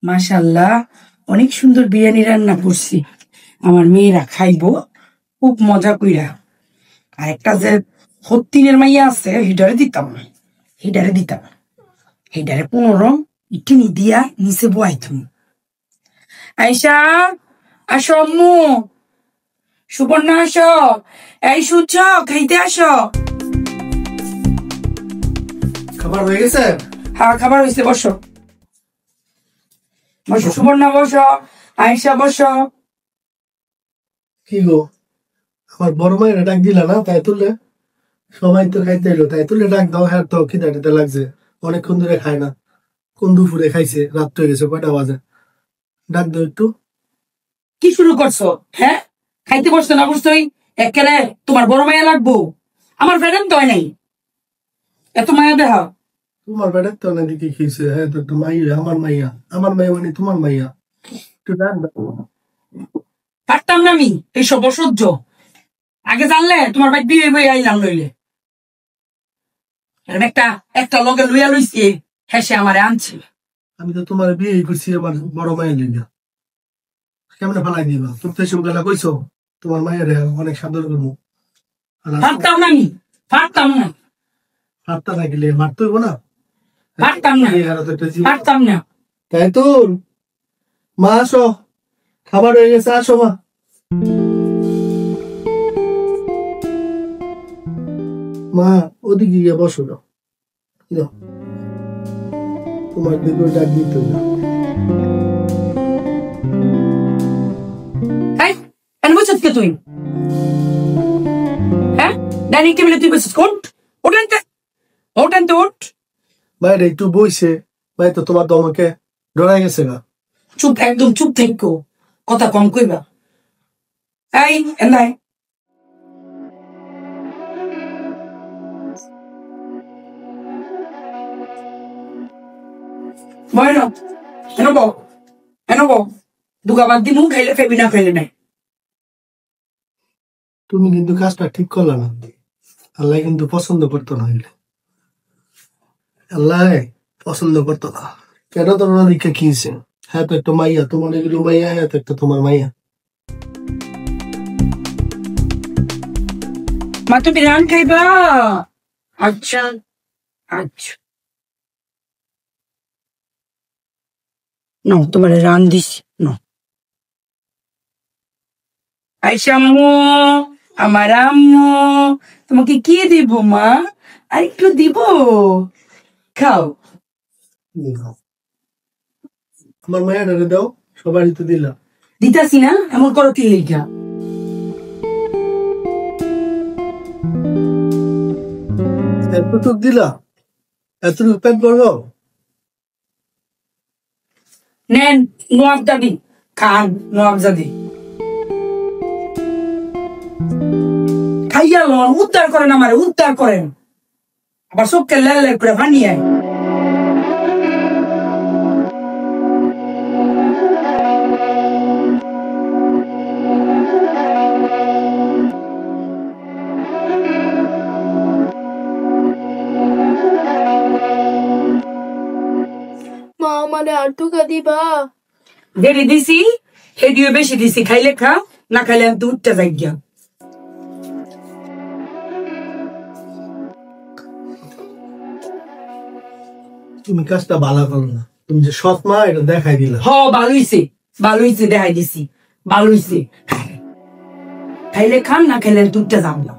মাশাআল্লাহ, অনেক সুন্দর বিরিয়ানি রান্না করছি। আমার মেয়েরা খাইবো খুব মজা কইরা। আর একটা যে হত্তিনের মাইয়া আছে হিডারে দিতাম না, হিডারে দিতাম, হিডারে 15 ইটিনি দিয়া নিচে বয়াইতাম। আইসা, আসো আম্মু, সুবর্ণা আসো, এই সূর্য খাইতে আসো। খাবার হয়ে গেছে? হ্যাঁ, খাবার হয়েছে, বসো বসো, সুবর্ণা বসো, আয়েশা বসো। কি গো, আমার বড় মায়ের ডাক দিলা না? তাই তুললে সবাই তো খাইতে এলো, তাই তুললে ডাক দাও। হ্যাঁ, তো খিদা টিদা লাগছে, অনেকক্ষণ ধরে খায় না। কোন দুপুরে খাইছে, রাত হয়ে গেছে, কয়টা বাজে? ডাক দাও একটু। কি শুরু করছো? হ্যাঁ, খাইতে বসছো না বসছোই একেবারে তোমার বড় মায়া লাগবো? আমার ফ্রেন্ড তো হয় নাই, এত মায়া দেখা। তোমার বেটার তো না দিকে খেয়েছে। হ্যাঁ, তো একটু মাইয়া, আমার মাইয়া, আমার মাইয়া মানে তোমার মাইয়া, একটু ডাক দাও। পারতাম না আমি এইসব অসহ্য। আগে জানলে তোমার ভাই বিয়ে বই আইলাম লইলে। এরকম একটা একটা লগে লইয়া লইছি, হেসে আমারে আনছে। আমি তো তোমার বিয়ে করছি আমার বড় মায়ের লিগা, কেমনে ফালাই দিবা? তুমি তো এসব গেলা কইছো তোমার মায়ের অনেক সাদর করবো। পারতাম না আমি, পারতাম না, হাতটা থাকিলে মারতে হইব না? পারতাম না, পারতাম না। তাই তো, মা আসো, খাবার হয়ে গেছে, আসো মা। মা ওদিকে গিয়ে বসো না, তোমার দিকে ডাক দিতে না। বসছিস কে তুই? হ্যাঁ, ডাইনিং টেবিলে তুই বসছিস? কোন ওটানতে ওটানতে ওঠ। বাইরে একটু বইছে, ভাই তো তোমার দমকে ডরাই গেছে না? চুপ, একদম চুপ থাকো, কথা কম কইবা। এই এলাই বয়ন, এনো বউ, এনো বউ, দুগাবার দিমু, খাইলে খাইবি, না খাইলে নাই। তুমি কিন্তু কাজটা ঠিক করলা না, আল্লাহ কিন্তু পছন্দ করতো না, আল্লাহ পছন্দ করতো না। কেন তোমার দিকে কিনছে? হ্যাঁ, তো একটা মাইয়া, তোমার এগুলো মাইয়া, হ্যাঁ তো একটা তোমার মাইয়া। মা তুমি রান খাইবা? আচ্ছা আচ্ছা, নো তোমার রান দিস। নো আইসা আম্মু, আমার আম্মু, তোমাকে কি দিব মা? আর একটু দিব, খাও। আমার মায়ের দাও, সবারই তো দিলাম। দিতাছি না, এমন করো কি লেখা? এতটুক দিলা, এতটুক প্যাক করবো? নেন নোয়াব দাদি, খান নোয়াব দাদি, খাইয়া লন, উদ্ধার করেন, আমার উদ্ধার করেন। আবার চোখকে লাল লাল করে বানিয়ে মা আমারে আর টুকা দিবা? দেরি দিছি, হেডিও বেশি দিছি, খাইলে খা, না খাইলে আমি তো উঠতে যাই গিয়া। তুমি কাজটা ভালো করো না, তুমি যে সৎ মা এটা দেখাই দিলা। হ, ভালো হইছে, ভালো হইছে, দেখাই দিছি, ভালো হইছে। খাইলে খান, না খাইলে আমি তো উঠতে যাবো না।